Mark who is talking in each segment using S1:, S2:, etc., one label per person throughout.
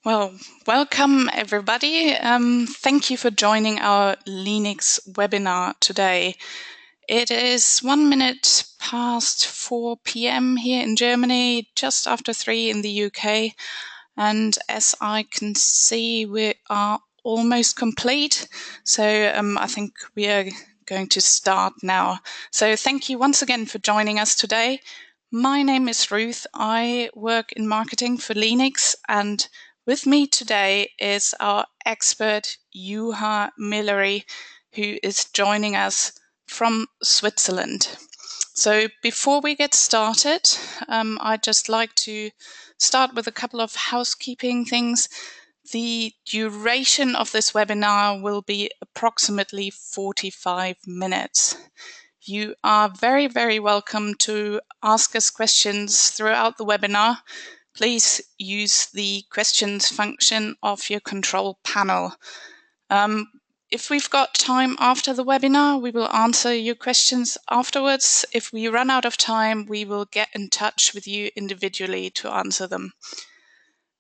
S1: Well, welcome everybody. Thank you for joining our LeanIX webinar today. It is 1 minute past 4 p.m. here in Germany, just after 3 in the UK. And as I can see, we are almost complete. So I think we are going to start now. So thank you once again for joining us today. My name is Ruth. I work in marketing for LeanIX, and with me today is our expert Juha Mylläri, who is joining us from Switzerland. So before we get started, I'd just like to start with a couple of housekeeping things. The duration of this webinar will be approximately 45 minutes. You are very, very welcome to ask us questions throughout the webinar. Please use the questions function of your control panel. If we've got time after the webinar, we will answer your questions afterwards. If we run out of time, we will get in touch with you individually to answer them.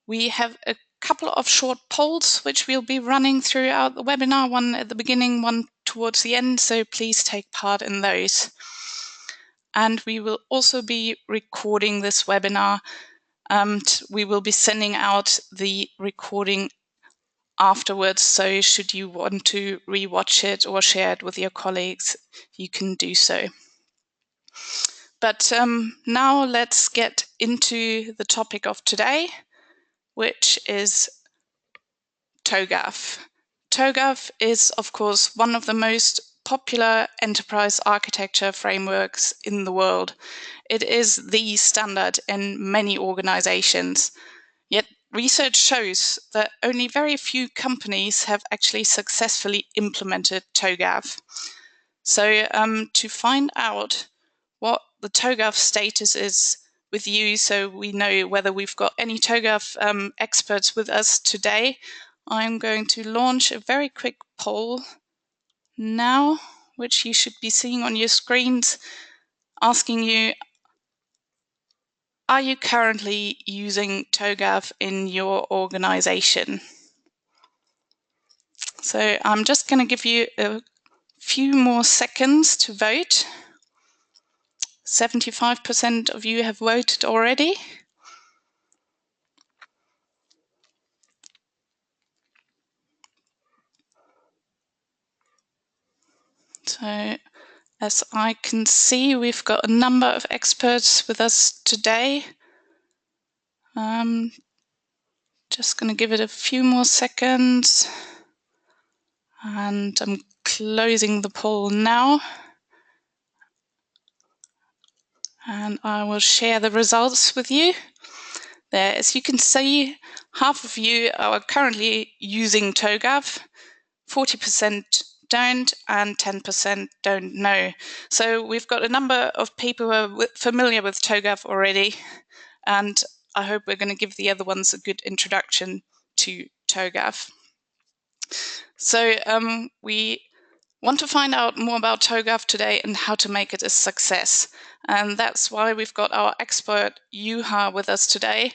S1: We have a couple of short polls which we'll be running throughout the webinar, one at the beginning, one towards the end, so please take part in those. And we will also be recording this webinar. We will be sending out the recording afterwards, so should you want to rewatch it or share it with your colleagues, you can do so. But now let's get into the topic of today, which is TOGAF. TOGAF is, of course, one of the most popular enterprise architecture frameworks in the world. It is the standard in many organizations. Yet research shows that only very few companies have actually successfully implemented TOGAF. So to find out what the TOGAF status is with you, so we know whether we've got any TOGAF experts with us today, I'm going to launch a very quick poll now, which you should be seeing on your screens, asking you, are you currently using TOGAF in your organization? So I'm just going to give you a few more seconds to vote. 75% of you have voted already. So as I can see, we've got a number of experts with us today. Just going to give it a few more seconds. And I'm closing the poll now. And I will share the results with you. There, as you can see, half of you are currently using TOGAF, 40% don't, and 10% don't know. So we've got a number of people who are familiar with TOGAF already, and I hope we're going to give the other ones a good introduction to TOGAF. So we want to find out more about TOGAF today and how to make it a success. And that's why we've got our expert Juha with us today.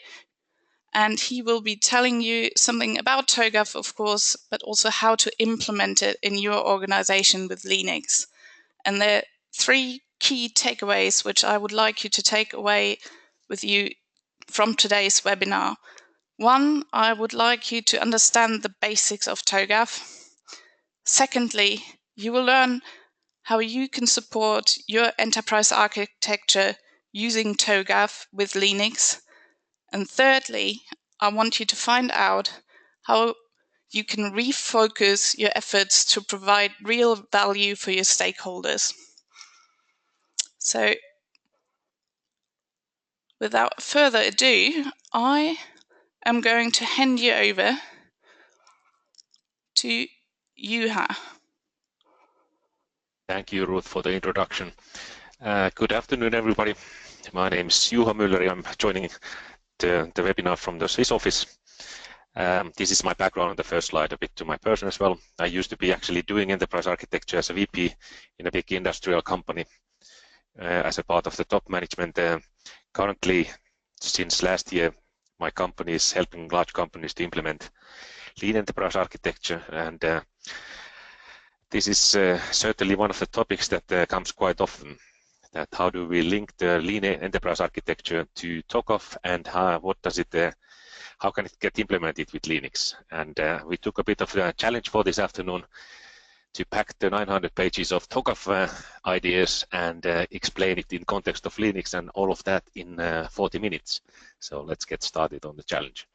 S1: And he will be telling you something about TOGAF, of course, but also how to implement it in your organization with LeanIX. And there are 3 key takeaways which I would like you to take away with you from today's webinar. 1, I would like you to understand the basics of TOGAF. Secondly, you will learn how you can support your enterprise architecture using TOGAF with LeanIX. And thirdly, I want you to find out how you can refocus your efforts to provide real value for your stakeholders. So, without further ado, I am going to hand you over to Juha.
S2: Thank you, Ruth, for the introduction. Good afternoon, everybody. My name is Juha Mylläri. I'm joining the webinar from the Swiss office. This is my background on the first slide, a bit to my person as well. I used to be actually doing enterprise architecture as a VP in a big industrial company as a part of the top management. Currently, since last year, my company is helping large companies to implement lean enterprise architecture, and this is certainly one of the topics that comes quite often. That how do we link the lean enterprise architecture to TOGAF, and what does it? How can it get implemented with LeanIX? And we took a bit of a challenge for this afternoon to pack the 900 pages of TOGAF ideas and explain it in context of LeanIX and all of that in 40 minutes. So let's get started on the challenge.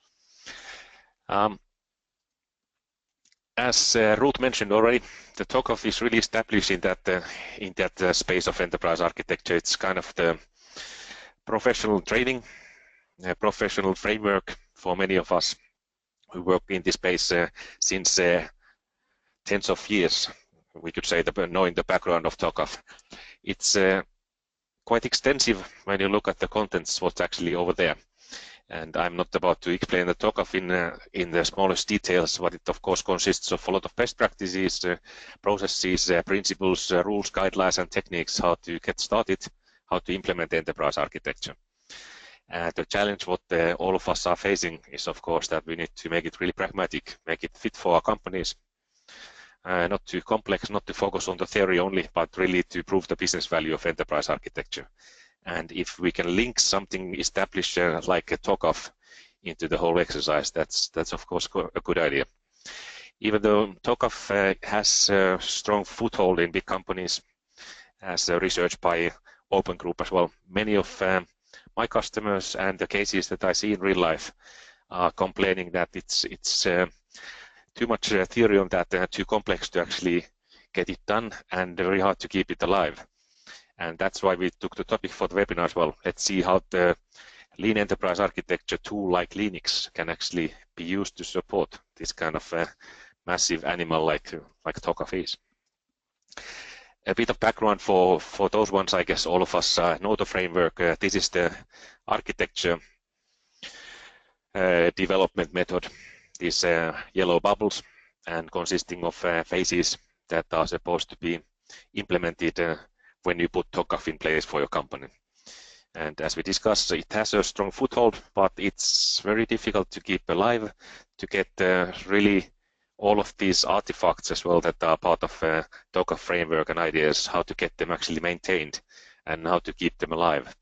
S2: As Ruth mentioned already, the TOGAF is really established in that space of enterprise architecture. It's kind of the professional training, professional framework for many of us who work in this space since tens of years. We could say knowing the background of TOGAF. It's quite extensive when you look at the contents, what's actually over there. And I'm not about to explain the TOGAF in the smallest details, but it of course consists of a lot of best practices, processes, principles, rules, guidelines, and techniques how to get started, how to implement enterprise architecture. The challenge what all of us are facing is of course that we need to make it really pragmatic, make it fit for our companies, not too complex, not to focus on the theory only, but really to prove the business value of enterprise architecture. And if we can link something established like a TOGAF into the whole exercise, that's of course a good idea. Even though TOGAF has a strong foothold in big companies, as researched by Open Group as well, many of my customers and the cases that I see in real life are complaining that it's too much theory on that, too complex to actually get it done, and very hard to keep it alive. And that's why we took the topic for the webinar as well. Let's see how the lean enterprise architecture tool like LeanIX can actually be used to support this kind of massive animal like TOGAF is. A bit of background for those ones, I guess all of us know the framework. This is the architecture development method. These yellow bubbles, and consisting of phases that are supposed to be implemented when you put TOGAF in place for your company. And as we discussed, it has a strong foothold, but it's very difficult to keep alive, to get really all of these artifacts as well that are part of TOGAF framework and ideas, how to get them actually maintained and how to keep them alive.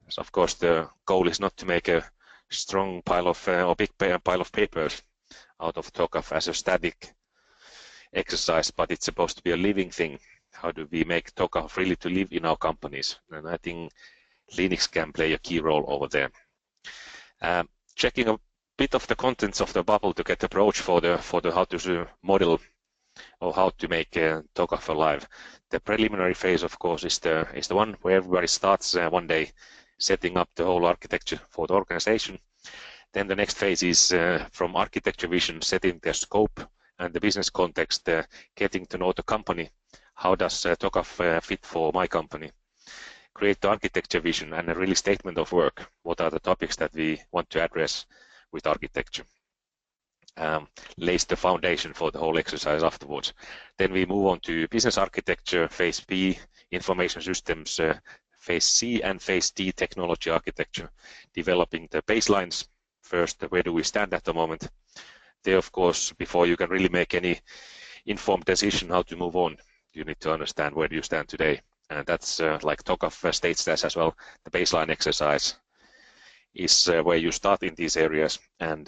S2: So of course, the goal is not to make a strong pile of or big pile of papers out of TOGAF as a static exercise, but it's supposed to be a living thing. How do we make TOGAF really to live in our companies? And I think LeanIX can play a key role over there. Checking a bit of the contents of the bubble to get approach for the how to model or how to make TOGAF alive. The preliminary phase, of course, is the one where everybody starts one day setting up the whole architecture for the organization. Then the next phase is from architecture vision, setting the scope and the business context, getting to know the company. How does TOGAF fit for my company? Create the architecture vision and a really statement of work. What are the topics that we want to address with architecture? Lays the foundation for the whole exercise afterwards. Then we move on to business architecture, phase B, information systems, phase C, and phase D, technology architecture, developing the baselines. First, where do we stand at the moment? There, of course, before you can really make any informed decision how to move on, you need to understand where do you stand today. And that's like TOGAF states that as well. The baseline exercise is where you start in these areas, and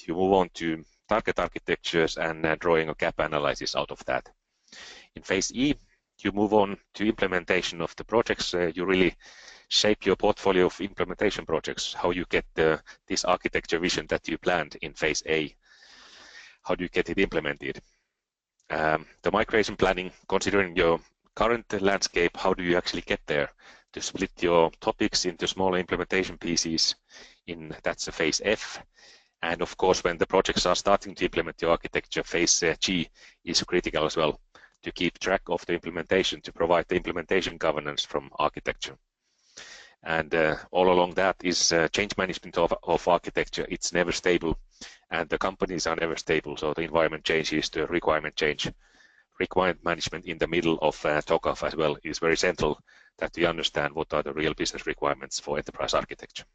S2: you move on to target architectures and drawing a gap analysis out of that. In phase E, you move on to implementation of the projects. You really shape your portfolio of implementation projects, how you get this architecture vision that you planned in phase A. How do you get it implemented? The migration planning, considering your current landscape, how do you actually get there? To split your topics into smaller implementation pieces, that's a phase F. And of course, when the projects are starting to implement your architecture, phase G is critical as well, to keep track of the implementation, to provide the implementation governance from architecture. And all along that is change management of architecture. It's never stable, and the companies are never stable. So the environment changes, the requirement change. Requirement management in the middle of TOGAF as well is very central, that we understand what are the real business requirements for enterprise architecture.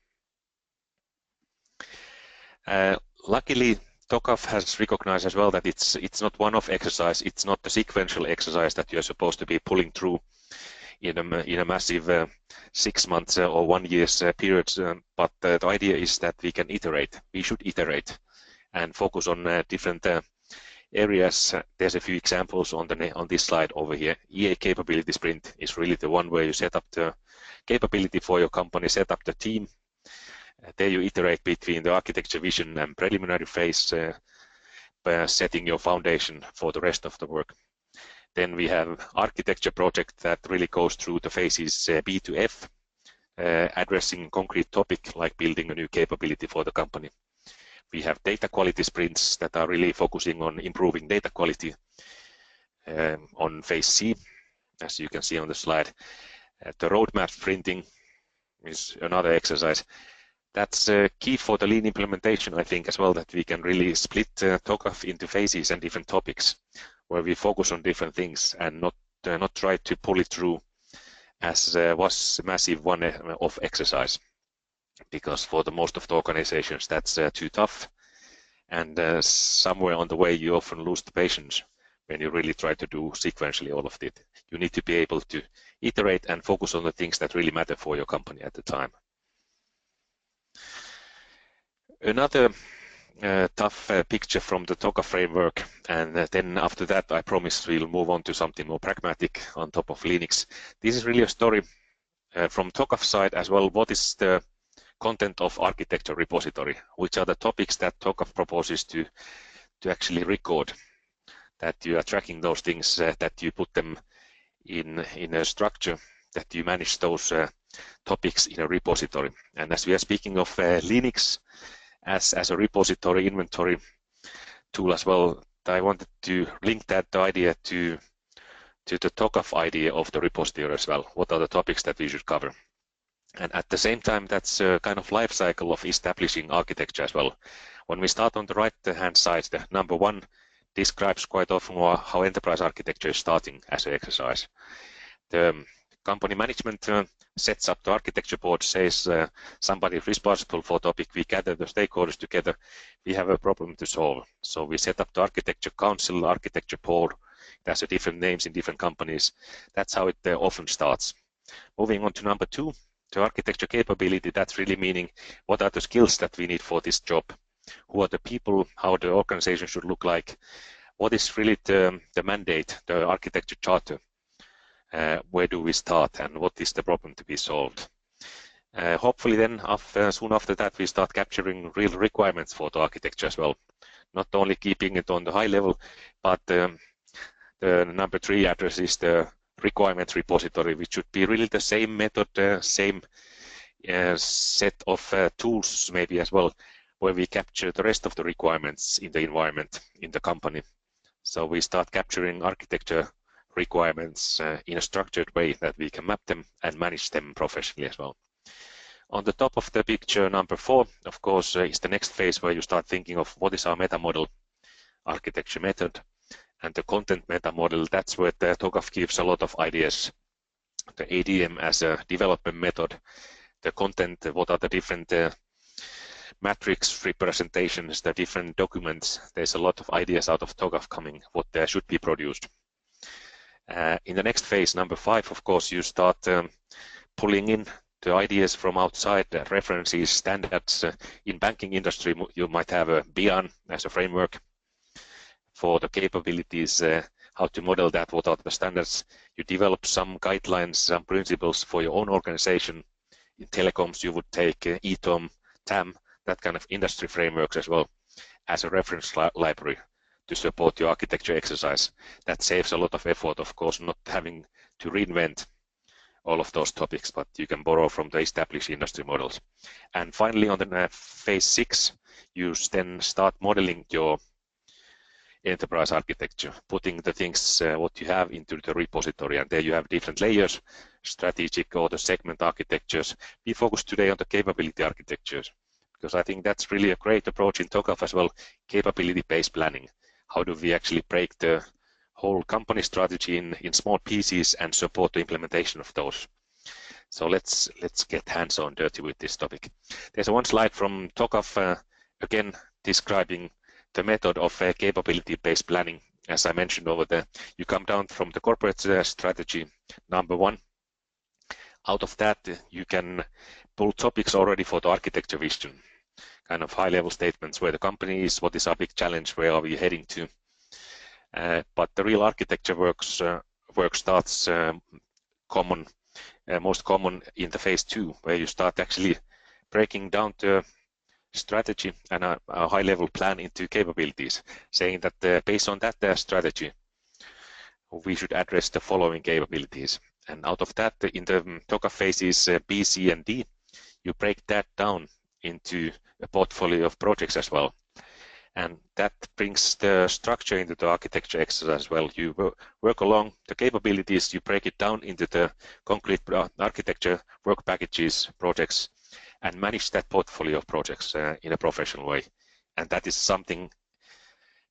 S2: Luckily, TOGAF has recognized as well that it's not one-off exercise. It's not a sequential exercise that you're supposed to be pulling through in a massive 6 months or 1 year's periods. But the idea is that we can iterate. We should iterate and focus on different areas. There's a few examples on this slide over here. EA capability sprint is really the one where you set up the capability for your company, set up the team. There you iterate between the architecture vision and preliminary phase, by setting your foundation for the rest of the work. Then we have architecture project that really goes through the phases B to F, addressing concrete topic like building a new capability for the company. We have data quality sprints that are really focusing on improving data quality on phase C, as you can see on the slide. The roadmap sprinting is another exercise. That's key for the lean implementation, I think, as well, that we can really split TOGAF into phases and different topics where we focus on different things and not try to pull it through as was massive one-off exercise, because for the most of the organizations that's too tough, and somewhere on the way you often lose the patience when you really try to do sequentially all of it. You need to be able to iterate and focus on the things that really matter for your company at the time. Another tough picture from the TOGAF framework, and then after that I promise we'll move on to something more pragmatic on top of LeanIX. This is really a story from TOGAF side as well. What is the content of architecture repository? Which are the topics that TOGAF proposes to actually record? That you are tracking those things, that you put them in a structure, that you manage those topics in a repository. And as we are speaking of LeanIX as a repository inventory tool as well, I wanted to link that idea to the TOGAF idea of the repository as well. What are the topics that we should cover? And at the same time, that's a kind of life cycle of establishing architecture as well. When we start on the right-hand side, the number 1 describes quite often how enterprise architecture is starting as an exercise. The company management sets up the architecture board, says somebody responsible for topic, we gather the stakeholders together, we have a problem to solve. So we set up the architecture council, architecture board, there's different names in different companies. That's how it often starts. Moving on to number 2, the architecture capability, that's really meaning what are the skills that we need for this job? Who are the people, how the organization should look like? What is really the mandate, the architecture charter? Where do we start and what is the problem to be solved? Hopefully then soon after that we start capturing real requirements for the architecture as well. Not only keeping it on the high level, but the number 3 address is the requirements repository, which should be really the same method, same set of tools maybe as well, where we capture the rest of the requirements in the environment, in the company. So we start capturing architecture requirements in a structured way that we can map them and manage them professionally as well. On the top of the picture, number 4, of course, is the next phase where you start thinking of what is our meta model, architecture method, and the content meta model. That's where the TOGAF gives a lot of ideas. The ADM as a development method, the content, what are the different matrix representations, the different documents. There's a lot of ideas out of TOGAF coming, what there should be produced. In the next phase, number 5, of course, you start pulling in the ideas from outside, references, standards. In banking industry, you might have a BIAN as a framework for the capabilities, how to model that, what are the standards. You develop some guidelines, some principles for your own organization. In telecoms, you would take ETOM, TAM, that kind of industry frameworks as well as a reference library to support your architecture exercise. That saves a lot of effort, of course, not having to reinvent all of those topics, but you can borrow from the established industry models. And finally, on the phase 6, you then start modeling your enterprise architecture, putting the things, what you have into the repository, and there you have different layers, strategic or the segment architectures. We focus today on the capability architectures, because I think that's really a great approach in TOGAF as well, capability-based planning. How do we actually break the whole company strategy in small pieces and support the implementation of those? So let's get hands-on dirty with this topic. There's one slide from TOGAF again describing the method of capability-based planning. As I mentioned over there, you come down from the corporate strategy number 1. Out of that, you can pull topics already for the architecture vision, kind of high-level statements where the company is, what is our big challenge, where are we heading to. But the real architecture work starts most common in the phase 2, where you start actually breaking down the strategy and a high-level plan into capabilities, saying that based on that strategy, we should address the following capabilities. And out of that, in the TOGAF phases B, C, and D, you break that down into a portfolio of projects as well. And that brings the structure into the architecture exercise as well. You work along the capabilities, you break it down into the concrete architecture work packages, projects, and manage that portfolio of projects in a professional way. And that is something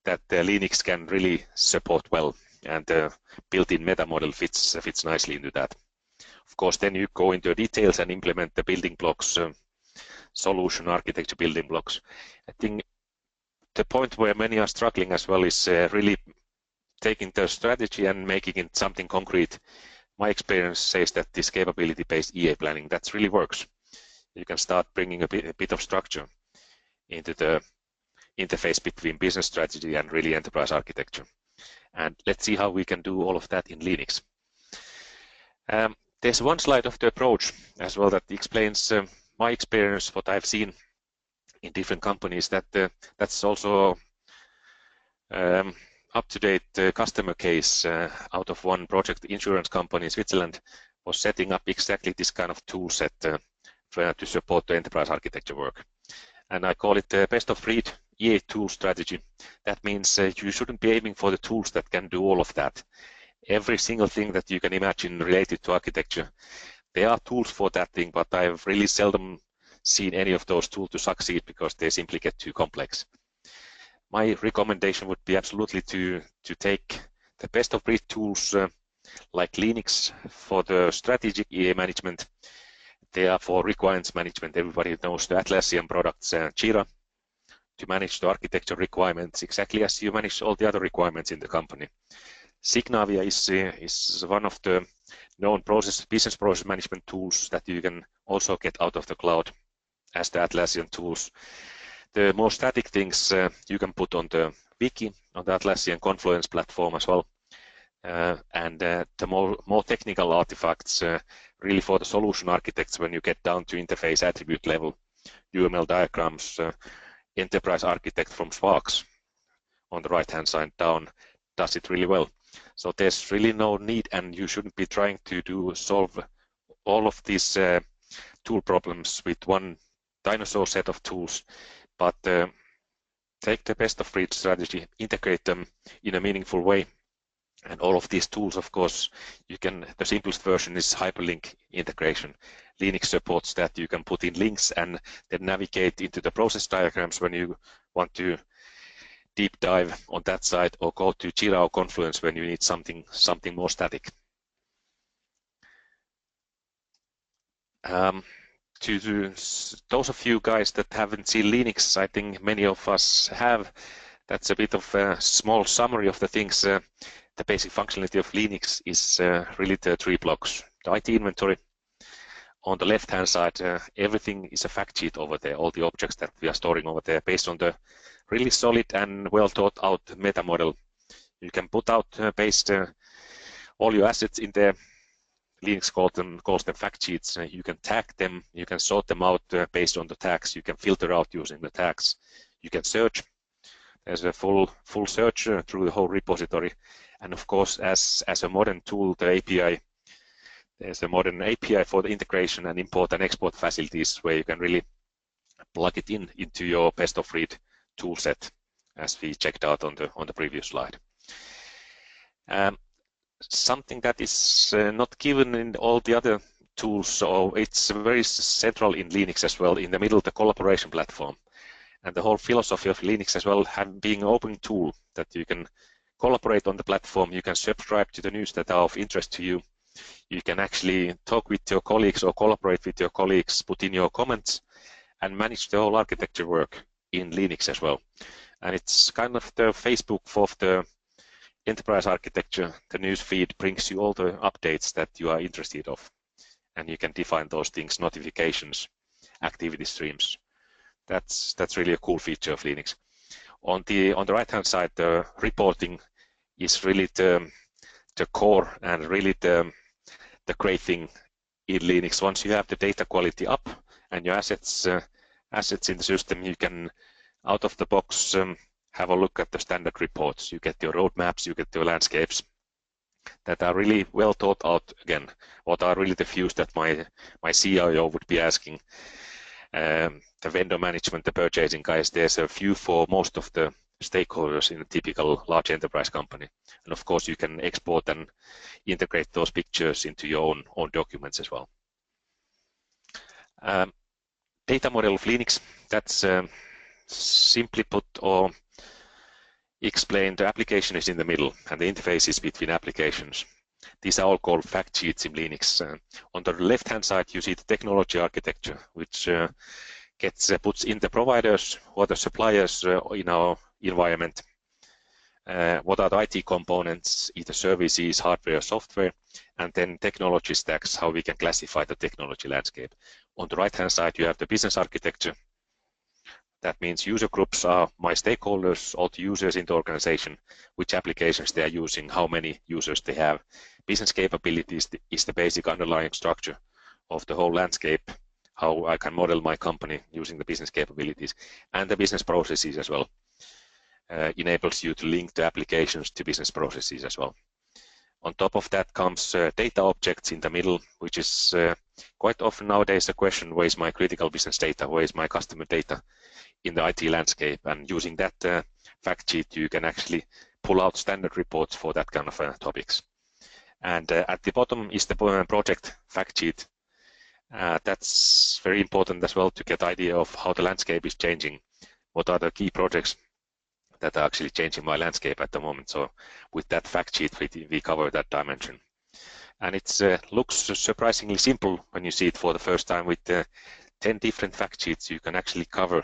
S2: that LeanIX can really support well, and the built-in meta model fits nicely into that. Of course, then you go into details and implement the building blocks, solution architecture building blocks. I think the point where many are struggling as well is really taking the strategy and making it something concrete. My experience says that this capability-based EA planning, that really works. You can start bringing a bit of structure into the interface between business strategy and really enterprise architecture. And let's see how we can do all of that in LeanIX. There's one slide of the approach as well that explains my experience, what I've seen in different companies, that's also up-to-date customer case out of one project. Insurance company in Switzerland was setting up exactly this kind of tool set to support the enterprise architecture work. And I call it the best of breed EA tool strategy. That means you shouldn't be aiming for the tools that can do all of that. Every single thing that you can imagine related to architecture, there are tools for that thing, but I've really seldom seen any of those tools to succeed because they simply get too complex. My recommendation would be absolutely to take the best of breed tools like LeanIX for the strategic EA management. They are for requirements management. Everybody knows the Atlassian products, Jira, to manage the architecture requirements exactly as you manage all the other requirements in the company. Signavia is one of the known business process management tools that you can also get out of the cloud as the Atlassian tools. The more static things you can put on the wiki, on the Atlassian Confluence platform as well. And the more technical artifacts, really for the solution architects, when you get down to interface attribute level, UML diagrams, enterprise architect from Sparks on the right-hand side down does it really well. So there's really no need, and you shouldn't be trying to solve all of these tool problems with one dinosaur set of tools, but take the best of breed strategy, integrate them in a meaningful way. And all of these tools, of course, the simplest version is hyperlink integration. LeanIX supports that. You can put in links and then navigate into the process diagrams when you want to deep dive on that side, or go to Jira or Confluence when you need something more static. To those of you guys that haven't seen LeanIX, I think many of us have. That's a bit of a small summary of the things. The basic functionality of LeanIX is really the 3 blocks. The IT inventory. On the left-hand side, everything is a fact sheet over there, all the objects that we are storing over there based on the really solid and well thought out meta model. You can put out paste all your assets in there. LeanIX calls them fact sheets. You can tag them, you can sort them out based on the tags, you can filter out using the tags, you can search. There's a full search through the whole repository. And of course, as a modern tool, the API, there's a modern API for the integration and import and export facilities where you can really plug it into your best of breed tool set, as we checked out on the previous slide. Something that is not given in all the other tools, so it's very central in LeanIX as well. In the middle, the collaboration platform. And the whole philosophy of LeanIX as well, being an open tool that you can collaborate on the platform, you can subscribe to the news that are of interest to you. You can actually talk with your colleagues or collaborate with your colleagues, put in your comments, and manage the whole architecture work in LeanIX as well. And it's kind of the Facebook of the enterprise architecture. The news feed brings you all the updates that you are interested of. And you can define those things, notifications, activity streams. That's really a cool feature of LeanIX. On the right-hand side, the reporting is really the core and really the great thing in LeanIX. Once you have the data quality up and your assets in the system, you can, out of the box, have a look at the standard reports. You get your roadmaps, you get your landscapes that are really well thought out. Again, what are really the views that my CIO would be asking. The vendor management, the purchasing guys, there's a view for most of the stakeholders in a typical large enterprise company. And of course, you can export and integrate those pictures into your own documents as well. Data model of LeanIX, that's simply put or explained, the application is in the middle and the interface is between applications. These are all called fact sheets in LeanIX. On the left-hand side, you see the technology architecture, which puts in the providers or the suppliers in our environment. What are the IT components, either services, hardware, software, and then technology stacks, how we can classify the technology landscape. On the right-hand side, you have the business architecture. That means user groups are my stakeholders, all the users in the organization, which applications they are using, how many users they have. Business capabilities is the basic underlying structure of the whole landscape, how I can model my company using the business capabilities, and the business processes as well. Enables you to link the applications to business processes as well. On top of that comes data objects in the middle, which is quite often nowadays a question, where is my critical business data, where is my customer data in the IT landscape, and using that fact sheet you can actually pull out standard reports for that kind of topics. And at the bottom is the project fact sheet. That's very important as well to get idea of how the landscape is changing. What are the key projects that are actually changing my landscape at the moment. So with that fact sheet, we cover that dimension. And it looks surprisingly simple when you see it for the first time. With 10 different fact sheets, you can actually cover,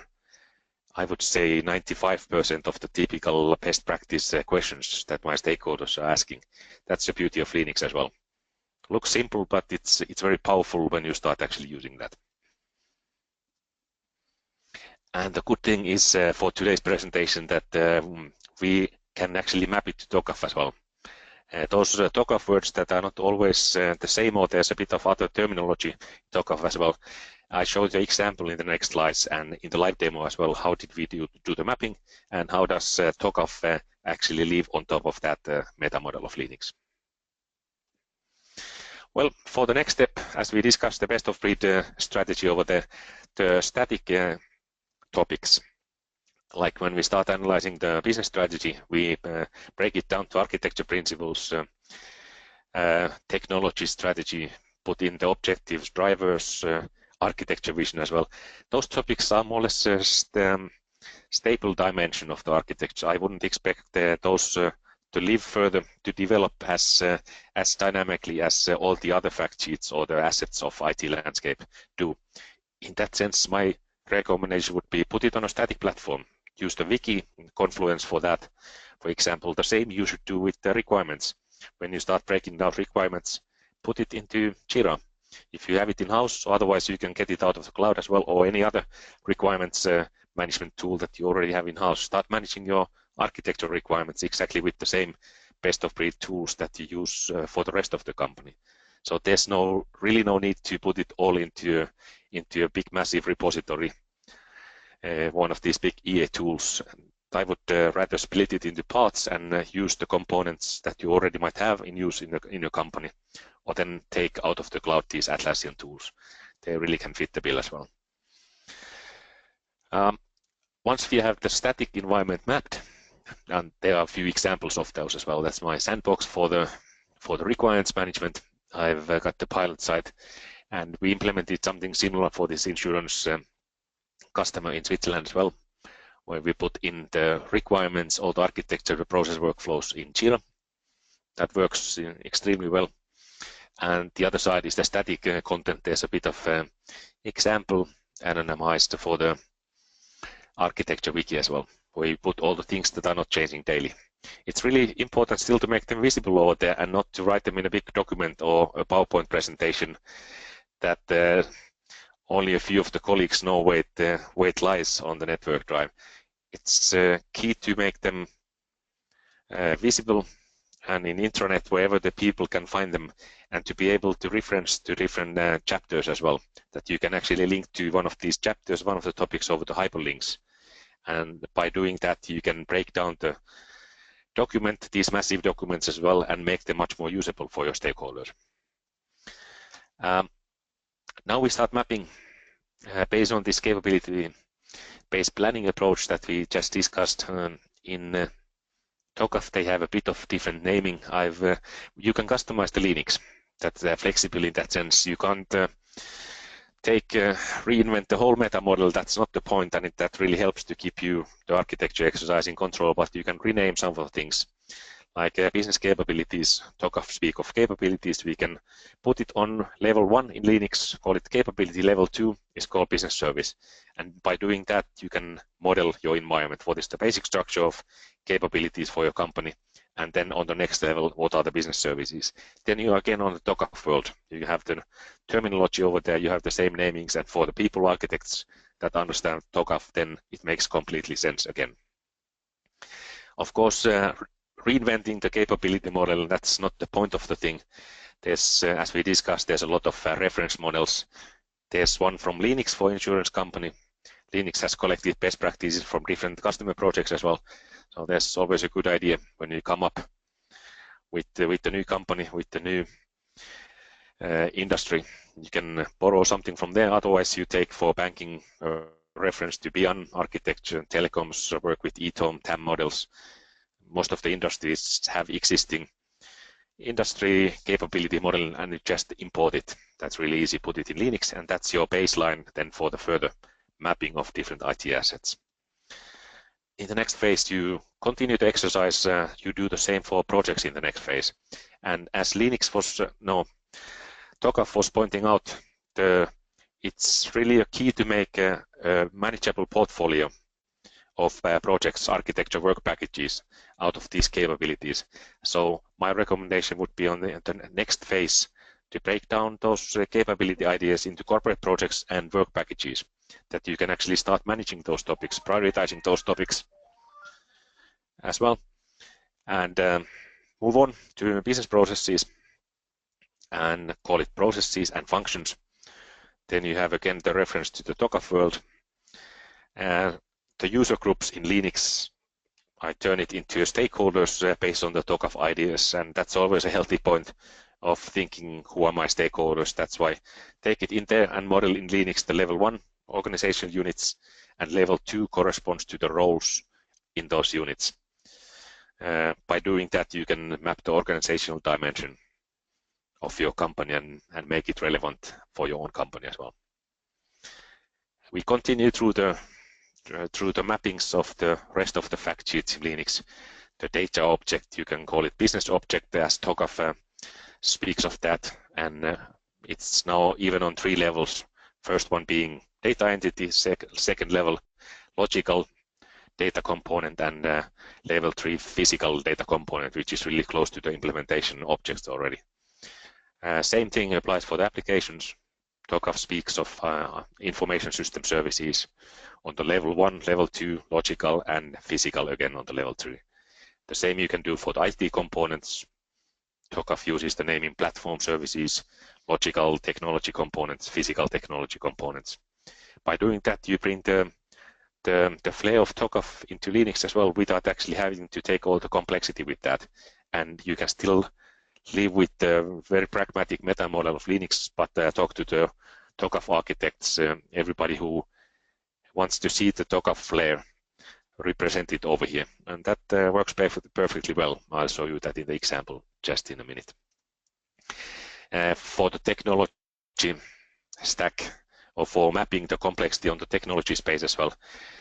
S2: I would say, 95% of the typical best practice questions that my stakeholders are asking. That's the beauty of LeanIX as well. Looks simple, but it's very powerful when you start actually using that. And the good thing is for today's presentation that we can actually map it to TOGAF as well. Those TOGAF words that are not always the same, or there's a bit of other terminology in TOGAF as well. I showed the example in the next slides and in the live demo as well. How did we do the mapping, and how does TOGAF actually live on top of that meta model of LeanIX? Well, for the next step, as we discussed the best of breed strategy over the static topics, like when we start analyzing the business strategy, we break it down to architecture principles, technology strategy, put in the objectives, drivers, architecture vision as well. Those topics are more or less the stable dimension of the architecture. I wouldn't expect those to live further, to develop as dynamically as all the other fact sheets or the assets of IT landscape do. In that sense, my recommendation would be put it on a static platform. Use the wiki, Confluence for that. For example, the same you should do with the requirements. When you start breaking down requirements, put it into Jira. If you have it in-house, otherwise you can get it out of the cloud as well, or any other requirements management tool that you already have in-house. Start managing your architecture requirements exactly with the same best-of-breed tools that you use for the rest of the company. So there's really no need to put it all into a big, massive repository, one of these big EA tools. I would rather split it into parts and use the components that you already might have in use in your company, or then take out of the cloud these Atlassian tools. They really can fit the bill as well. Once we have the static environment mapped, and there are a few examples of those as well. That's my sandbox for the requirements management. I've got the pilot site, and we implemented something similar for this insurance customer in Switzerland as well, where we put in the requirements, all the architecture, the process workflows in Jira. That works extremely well. And the other side is the static content. There's a bit of example anonymized for the architecture wiki as well, where you put all the things that are not changing daily. It's really important still to make them visible over there and not to write them in a big document or a PowerPoint presentation that only a few of the colleagues know where it lies on the network drive. It's key to make them visible and in intranet wherever the people can find them, and to be able to reference to different chapters as well, that you can actually link to one of these chapters, one of the topics over the hyperlinks. And by doing that, you can break down the document, these massive documents as well, and make them much more usable for your stakeholders. Now we start mapping based on this capability-based planning approach that we just discussed. In TOGAF, they have a bit of different naming. You can customize the LeanIX. That's flexible in that sense. You can't reinvent the whole meta model. That's not the point, and that really helps to keep the architecture exercise in control. But you can rename some of the things, like business capabilities. TOGAF speak of capabilities. We can put it on level 1 in LeanIX, call it capability. Level 2 is called business service. And by doing that, you can model your environment. What is the basic structure of capabilities for your company? And then on the next level, what are the business services? Then you are again on the TOGAF world. You have the terminology over there. You have the same namings. And for the people architects that understand TOGAF, then it makes completely sense again. Of course, reinventing the capability model, that's not the point of the thing. There's, as we discussed, there's a lot of reference models. There's one from LeanIX for insurance company. LeanIX has collected best practices from different customer projects as well. So there's always a good idea when you come up with the new company, with the new industry. You can borrow something from there. Otherwise, you take for banking reference to BIAN architecture, telecoms, work with ETOM, TAM models. Most of the industries have existing industry capability model, and you just import it. That's really easy. Put it in LeanIX, and that's your baseline then for the further mapping of different IT assets. In the next phase, you continue the exercise. You do the same for projects in the next phase. And as LeanIX was, TOGAF was pointing out, it's really a key to make a manageable portfolio of projects, architecture, work packages out of these capabilities. So my recommendation would be on the next phase to break down those capability ideas into corporate projects and work packages, that you can actually start managing those topics, prioritizing those topics as well, and move on to business processes and call it processes and functions. Then you have again the reference to the TOGAF world. The user groups in LeanIX, I turn it into stakeholders based on the TOGAF ideas, and that's always a healthy point of thinking, who are my stakeholders? That's why take it in there and model in LeanIX the level 1 organizational units, and level 2 corresponds to the roles in those units. By doing that, you can map the organizational dimension of your company and make it relevant for your own company as well. We continue through the mappings of the rest of the fact sheets in LeanIX. The data object, you can call it business object, as TOGAF speaks of that, and it's now even on 3 levels. First one being data entity, second level logical data component, and level 3 physical data component, which is really close to the implementation objects already. Same thing applies for the applications. TOGAF speaks of information system services on the level 1, level 2, logical, and physical again on the level 3. The same you can do for the IT components. TOGAF uses the naming platform services, logical technology components, physical technology components. By doing that, you bring the flair of TOGAF into LeanIX as well, without actually having to take all the complexity with that. And you can still live with the very pragmatic meta model of LeanIX, but talk to the TOGAF architects, everybody who wants to see the TOGAF flair represented over here. And that works perfectly well. I'll show you that in the example just in a minute. For the technology stack, or for mapping the complexity on the technology space as well,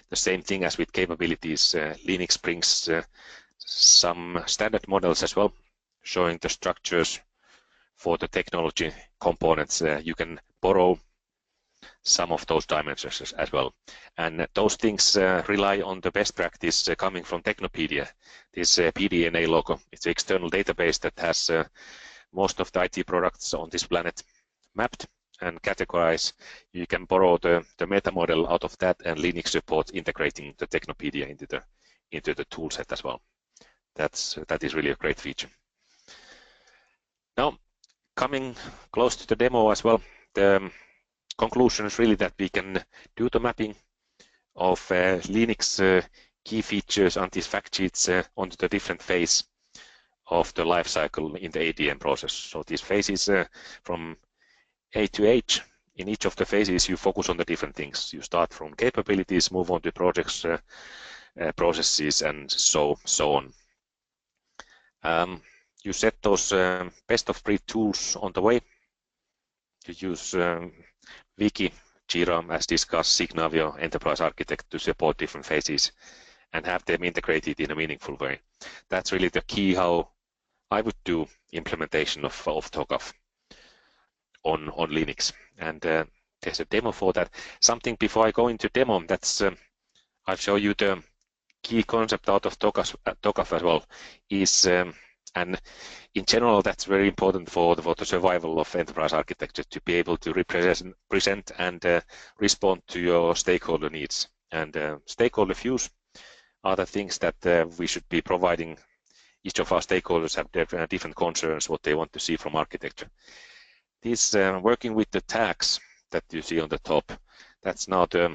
S2: the same thing as with capabilities. LeanIX brings some standard models as well, showing the structures for the technology components. You can borrow some of those dimensions as well. And those things rely on the best practice coming from Technopedia. This PDNA logo, it's an external database that has most of the IT products on this planet mapped and categorized. You can borrow the meta model out of that, and LeanIX supports integrating the Technopedia into the tool set as well. That is really a great feature. Now, coming close to the demo as well, the conclusion is really that we can do the mapping of LeanIX key features on these fact sheets onto the different phase of the life cycle in the ADM process. So these phases from A to H, in each of the phases you focus on the different things. You start from capabilities, move on to projects, processes, and so on. You set those best of breed tools on the way. You use Wiki, Jira, as discussed, Signavio, Enterprise Architect to support different phases and have them integrated in a meaningful way. That's really the key how I would do implementation of TOGAF on LeanIX. And there's a demo for that. Something before I go into demo, that's I'll show you the key concept out of TOGAF as well is, and in general, that's very important for the survival of enterprise architecture, to be able to present and respond to your stakeholder needs. And stakeholder views are the things that we should be providing. Each of our stakeholders have different concerns, what they want to see from architecture. This working with the tags that you see on the top, that's now the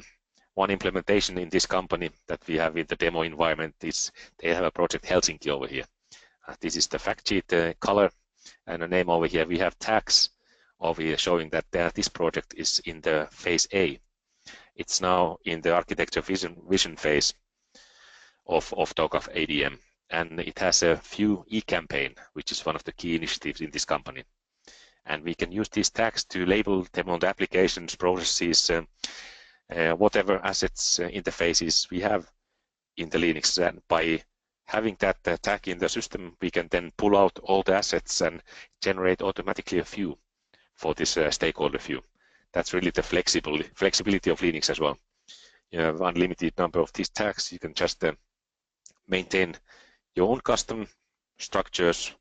S2: one implementation in this company that we have in the demo environment. Is they have a project Helsinki over here. This is the fact sheet color and a name over here. We have tags over here showing that this project is in the phase A. It's now in the architecture vision phase of TOGAF ADM, and it has a View e-campaign, which is one of the key initiatives in this company. And we can use these tags to label them on the applications, processes, whatever assets interfaces we have in the LeanIX. And by having that tag in the system, we can then pull out all the assets and generate automatically a view for this stakeholder view. That's really the flexibility of LeanIX as well. You have unlimited number of these tags. You can just maintain your own custom structures,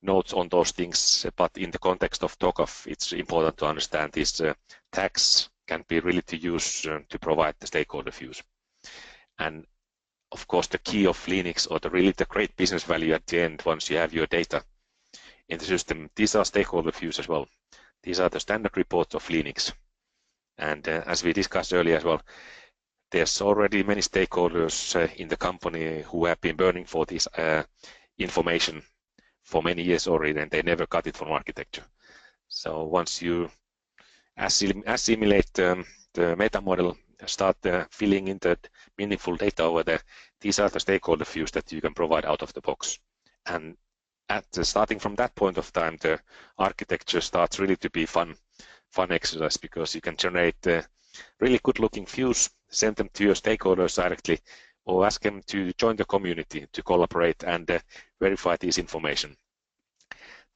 S2: notes on those things, but in the context of TOGAF, it's important to understand these tags can be really to use to provide the stakeholder views. And of course, the key of LeanIX, or the great business value at the end, once you have your data in the system, these are stakeholder views as well. These are the standard reports of LeanIX. And as we discussed earlier as well, there's already many stakeholders in the company who have been burning for this information for many years already, and they never got it from architecture. So once you assimilate the meta model, start filling in the meaningful data over there, these are the stakeholder views that you can provide out of the box. And starting from that point of time, the architecture starts really to be fun exercise, because you can generate really good looking views, send them to your stakeholders directly, or ask them to join the community to collaborate and verify this information.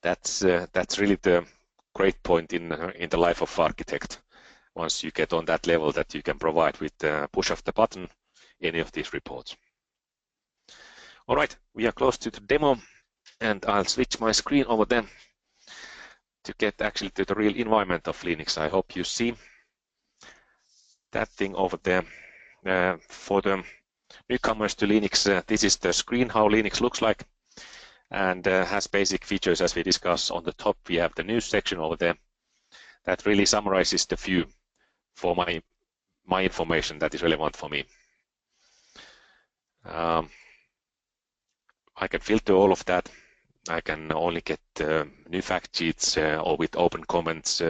S2: That's really the great point in the life of architect. Once you get on that level that you can provide with the push of the button any of these reports. All right, we are close to the demo, and I'll switch my screen over there to get actually to the real environment of LeanIX. I hope you see that thing over there. For the newcomers to LeanIX, this is the screen, how LeanIX looks like, and has basic features as we discussed. On the top, we have the news section over there that really summarizes the view for my information that is relevant for me. I can filter all of that. I can only get new fact sheets or with open comments,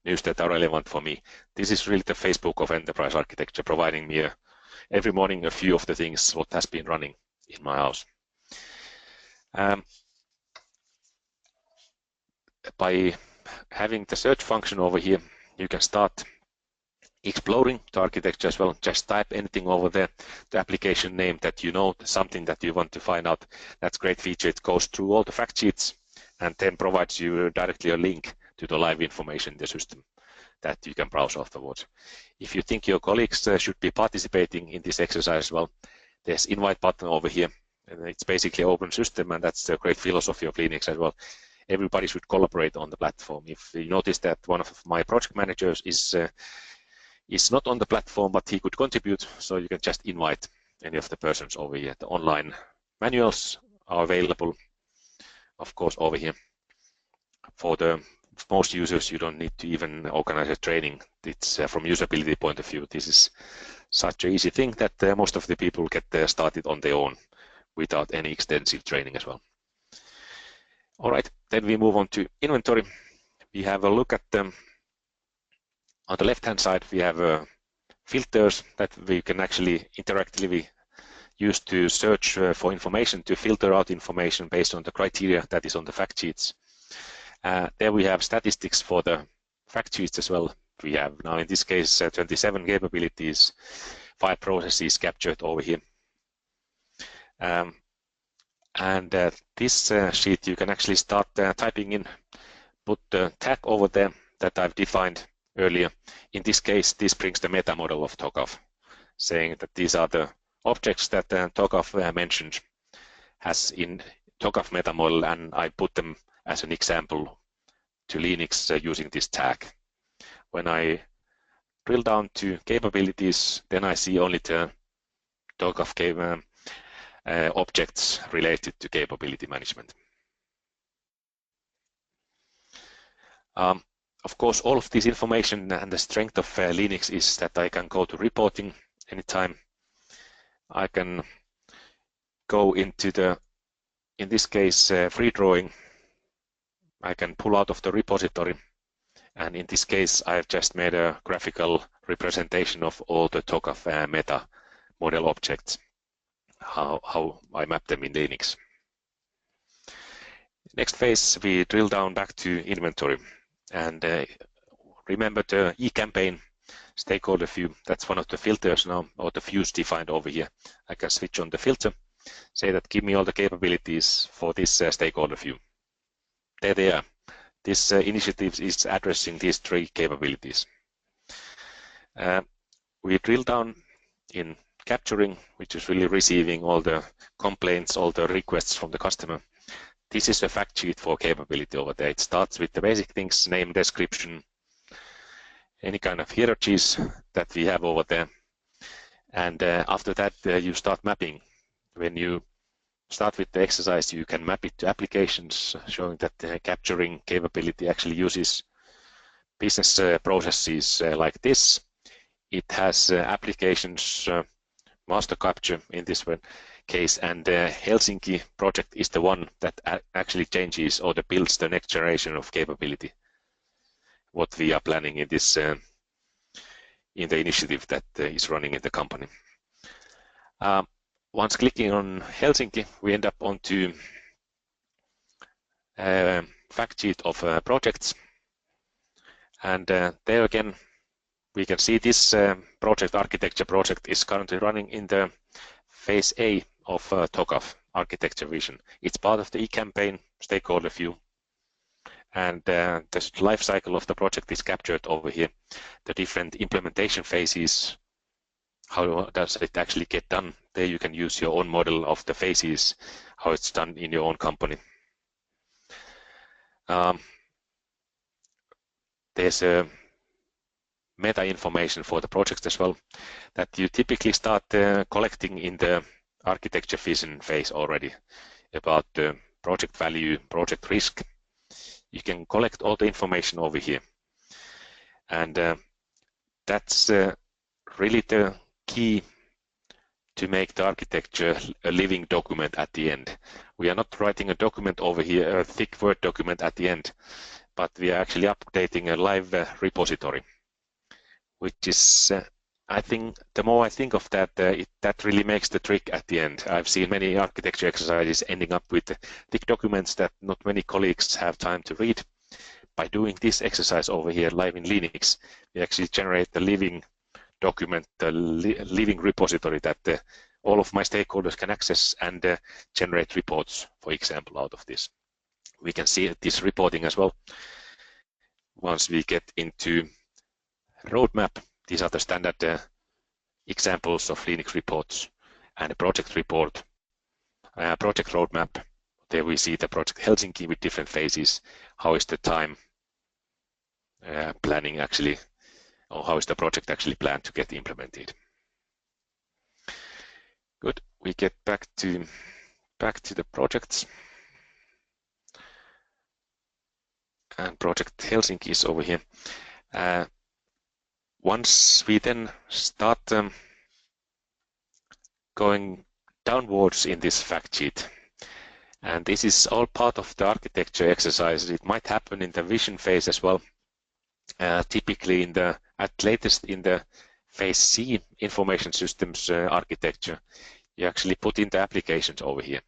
S2: news that are relevant for me. This is really the Facebook of enterprise architecture, providing me every morning a few of the things what has been running in my house. By having the search function over here, you can start exploring the architecture as well. Just type anything over there, the application name that you know, something that you want to find out. That's a great feature. It goes through all the fact sheets and then provides you directly a link to the live information in the system. that you can browse afterwards. If you think your colleagues should be participating in this exercise, well, there's invite button over here. And it's basically open system, and that's the great philosophy of LeanIX as well. Everybody should collaborate on the platform. If you notice that one of my project managers is not on the platform, but he could contribute, so you can just invite any of the persons over here. The online manuals are available, of course, over here. For the most users, you don't need to even organize a training. It's from usability point of view, this is such an easy thing that most of the people get started on their own without any extensive training as well. All right, then we move on to inventory. We have a look at on the left-hand side, we have filters that we can actually interactively use to search for information, to filter out information based on the criteria that is on the fact sheets. There we have statistics for the fact sheets as well. We have now in this case 27 capabilities, 5 processes captured over here. This sheet you can actually start typing in, put the tag over there that I've defined earlier. In this case, this brings the meta model of TOGAF, saying that these are the objects that TOGAF mentioned as in TOGAF meta model, and I put them as an example to LeanIX using this tag. When I drill down to capabilities, then I see only the TOGAF objects related to capability management. Of course, all of this information and the strength of LeanIX is that I can go to reporting anytime. I can go into the, in this case, free drawing. I can pull out of the repository, and in this case, I've just made a graphical representation of all the TOGAF meta model objects, how I map them in LeanIX. Next phase, we drill down back to inventory, and remember the eCampaign stakeholder view. That's one of the filters now, or the views defined over here. I can switch on the filter, say that give me all the capabilities for this stakeholder view. There they are. This initiative is addressing these 3 capabilities. We drill down in capturing, which is really receiving all the complaints, all the requests from the customer. This is a fact sheet for capability over there. It starts with the basic things, name, description, any kind of hierarchies that we have over there. And after that, you start mapping. When you start with the exercise, you can map it to applications, showing that capturing capability actually uses business processes like this. It has applications, master capture in this one case, and Helsinki project is the one that actually changes or builds the next generation of capability, what we are planning in this in the initiative that is running in the company. Once clicking on Helsinki, we end up onto fact sheet of projects, and there again we can see this project architecture project is currently running in the phase A of TOGAF architecture vision. It's part of the eCampaign stakeholder view, and the life cycle of the project is captured over here. The different implementation phases, how does it actually get done? There you can use your own model of the phases, how it's done in your own company. There's a meta information for the projects as well that you typically start collecting in the architecture vision phase already about the project value, project risk. You can collect all the information over here, and that's really the key to make the architecture a living document at the end. We are not writing a document over here, a thick Word document at the end, but we are actually updating a live repository, which is, I think, the more I think of that, that really makes the trick at the end. I've seen many architecture exercises ending up with thick documents that not many colleagues have time to read. By doing this exercise over here live in LeanIX, we actually generate the living document, the living repository that all of my stakeholders can access and generate reports, for example, out of this. We can see this reporting as well once we get into roadmap. These are the standard examples of LeanIX reports, and a project report, project roadmap. There we see the project Helsinki with different phases. How is the time planning actually, or how is the project actually planned to get implemented? Good. We get back to the projects. And project Helsinki is over here. Once we then start going downwards in this fact sheet, and this is all part of the architecture exercise. It might happen in the vision phase as well. Typically at latest in the phase C, information systems architecture, you actually put in the applications over here.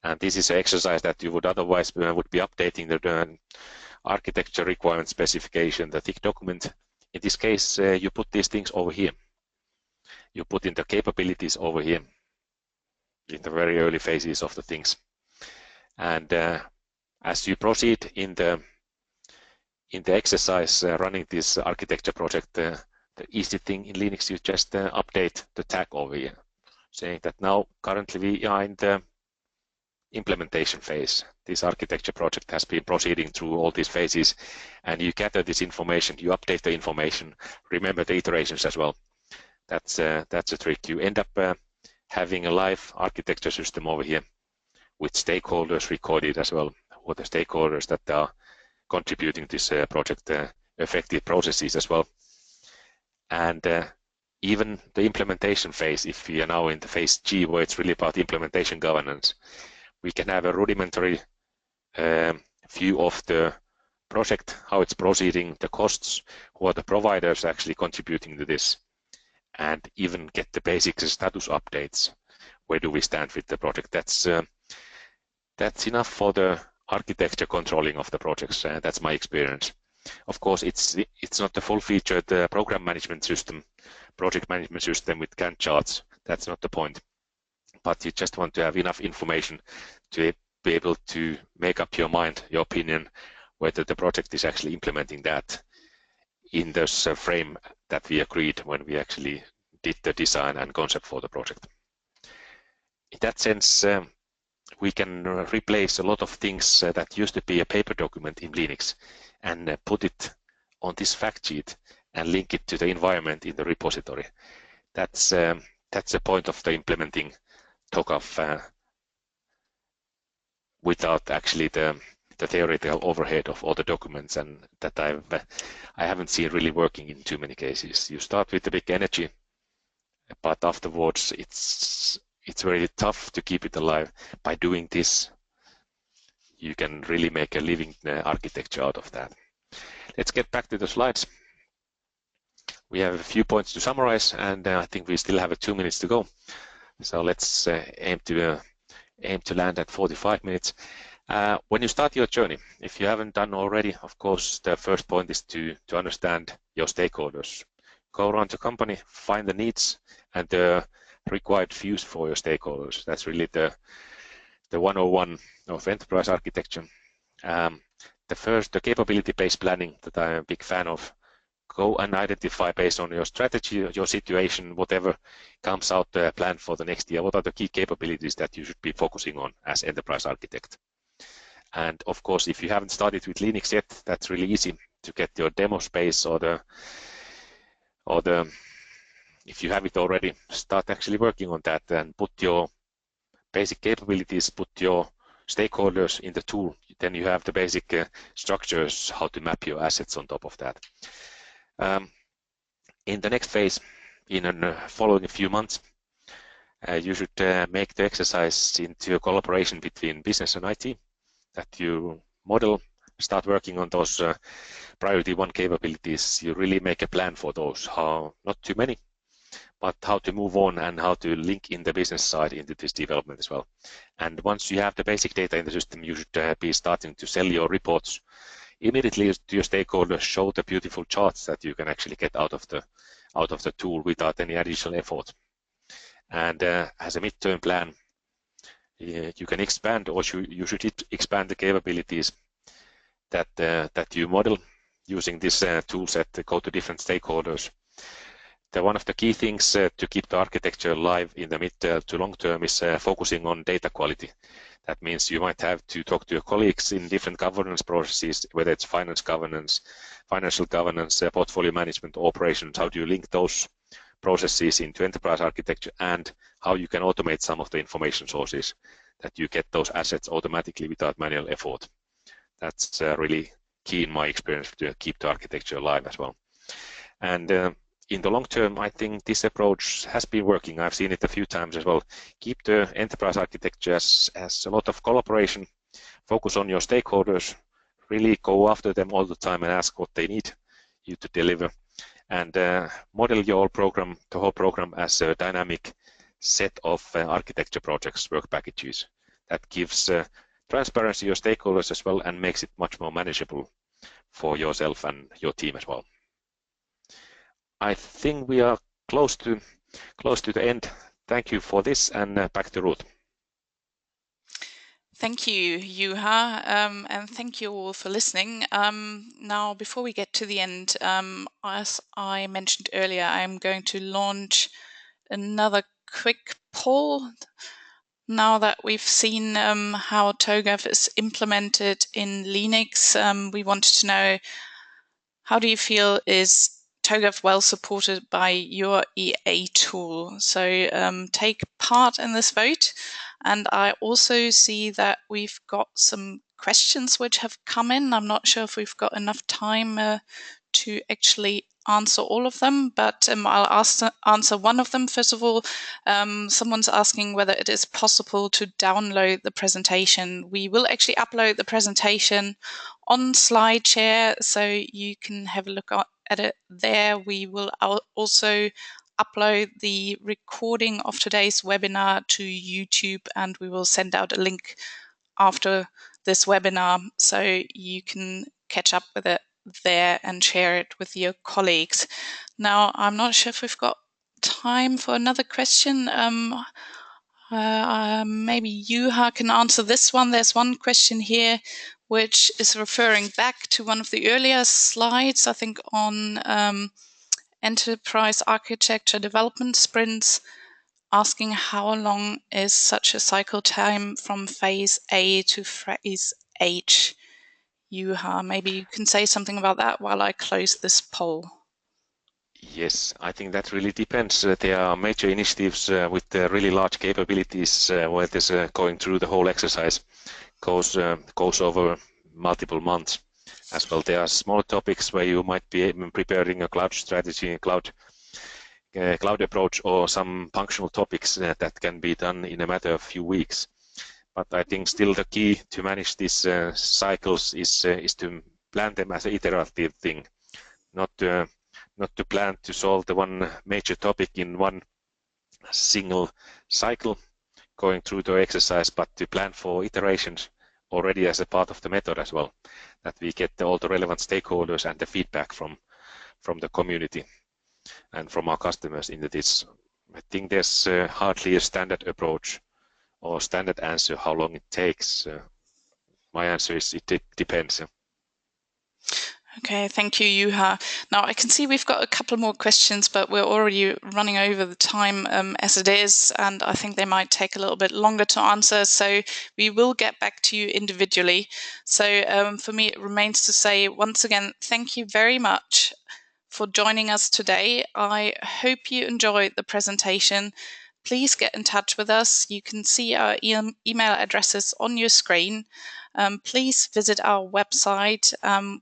S2: And this is an exercise that you would otherwise would be updating the architecture requirement specification, the thick document. In this case, you put these things over here. You put in the capabilities over here in the very early phases of the things. And as you proceed in the exercise running this architecture project, the easy thing in LeanIX, you just update the tag over here, saying that now currently we are in the implementation phase. This architecture project has been proceeding through all these phases, and you gather this information, you update the information, remember the iterations as well. That's a trick. You end up having a live architecture system over here with stakeholders recorded as well, or the stakeholders that are contributing to this project effective processes as well. And even the implementation phase, if we are now in the phase G, where it's really about implementation governance, we can have a rudimentary view of the project, how it's proceeding, the costs, who are the providers actually contributing to this, and even get the basic status updates. Where do we stand with the project? That's enough for the architecture controlling of the projects. That's my experience. Of course, it's not the full-featured program management system, project management system with Gantt charts. That's not the point. But you just want to have enough information to be able to make up your mind, your opinion, whether the project is actually implementing that in this frame that we agreed when we actually did the design and concept for the project. In that sense, we can replace a lot of things that used to be a paper document in LeanIX and put it on this fact sheet and link it to the environment in the repository. That's the point of the implementing TOGAF without actually the theoretical overhead of all the documents, and that I haven't seen really working in too many cases. You start with the big energy, but afterwards it's very tough to keep it alive. By doing this, you can really make a living architecture out of that. Let's get back to the slides. We have a few points to summarize, and I think we still have 2 minutes to go. So let's aim to land at 45 minutes. When you start your journey, if you haven't done already, of course, the first point is to understand your stakeholders. Go around the company, find the needs and the required views for your stakeholders. That's really the 101 of enterprise architecture. The capability-based planning that I'm a big fan of. Go and identify based on your strategy, your situation, whatever comes out the plan for the next year. What are the key capabilities that you should be focusing on as enterprise architect? And of course, if you haven't started with LeanIX yet, that's really easy to get your demo space or if you have it already, start actually working on that and put your basic capabilities, put your stakeholders in the tool. Then you have the basic structures, how to map your assets on top of that. In the next phase, in the following few months, you should make the exercise into a collaboration between business and IT, that you model, start working on those priority 1 capabilities. You really make a plan for those, how not too many, but how to move on and how to link in the business side into this development as well. And once you have the basic data in the system, you should be starting to sell your reports immediately to your stakeholders. Show the beautiful charts that you can actually get out of the tool without any additional effort. And as a midterm plan, you can expand, or you should expand the capabilities that you model using this toolset to go to different stakeholders. One of the key things to keep the architecture alive in the mid to long term is focusing on data quality. That means you might have to talk to your colleagues in different governance processes, whether it's finance governance, financial governance, portfolio management, operations. How do you link those processes into enterprise architecture, and how you can automate some of the information sources that you get those assets automatically without manual effort. That's really key in my experience to keep the architecture alive as well. And in the long term, I think this approach has been working. I've seen it a few times as well. Keep the enterprise architecture as a lot of collaboration, focus on your stakeholders, really go after them all the time and ask what they need you to deliver, and model your program, the whole program, as a dynamic set of architecture projects, work packages. That gives transparency to your stakeholders as well and makes it much more manageable for yourself and your team as well. I think we are close to the end. Thank you for this, and back to Ruth.
S1: Thank you, Juha, and thank you all for listening. Now, before we get to the end, as I mentioned earlier, I'm going to launch another quick poll. Now that we've seen how TOGAF is implemented in LeanIX, we wanted to know, how do you feel is TOGAF well supported by your EA tool? So take part in this vote. And I also see that we've got some questions which have come in. I'm not sure if we've got enough time to actually answer all of them, but I'll answer one of them. First of all, someone's asking whether it is possible to download the presentation. We will actually upload the presentation on SlideShare, so you can have a look at it there. We will also upload the recording of today's webinar to YouTube, and we will send out a link after this webinar so you can catch up with it there and share it with your colleagues. Now, I'm not sure if we've got time for another question. Maybe Juha can answer this one. There's one question here which is referring back to one of the earlier slides, I think on enterprise architecture development sprints, asking how long is such a cycle time from phase A to phase H. Juha, maybe you can say something about that while I close this poll.
S2: Yes, I think that really depends. There are major initiatives with really large capabilities where this going through the whole exercise goes over multiple months as well. There are small topics where you might be preparing a cloud strategy, cloud approach, or some functional topics that can be done in a matter of few weeks. But I think still the key to manage these cycles is to plan them as an iterative thing, not to plan to solve the one major topic in one single cycle going through the exercise, but to plan for iterations already as a part of the method as well, that we get all the relevant stakeholders and the feedback from the community and from our customers into this. I think there's hardly a standard approach or standard answer how long it takes. My answer is it depends.
S1: Okay, thank you, Juha. Now, I can see we've got a couple more questions, but we're already running over the time as it is, and I think they might take a little bit longer to answer, so we will get back to you individually. So for me, it remains to say, once again, thank you very much for joining us today. I hope you enjoyed the presentation. Please get in touch with us. You can see our email addresses on your screen. Please visit our website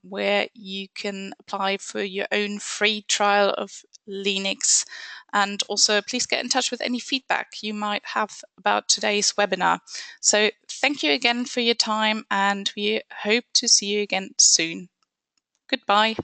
S1: where you can apply for your own free trial of LeanIX. And also please get in touch with any feedback you might have about today's webinar. So thank you again for your time, and we hope to see you again soon. Goodbye.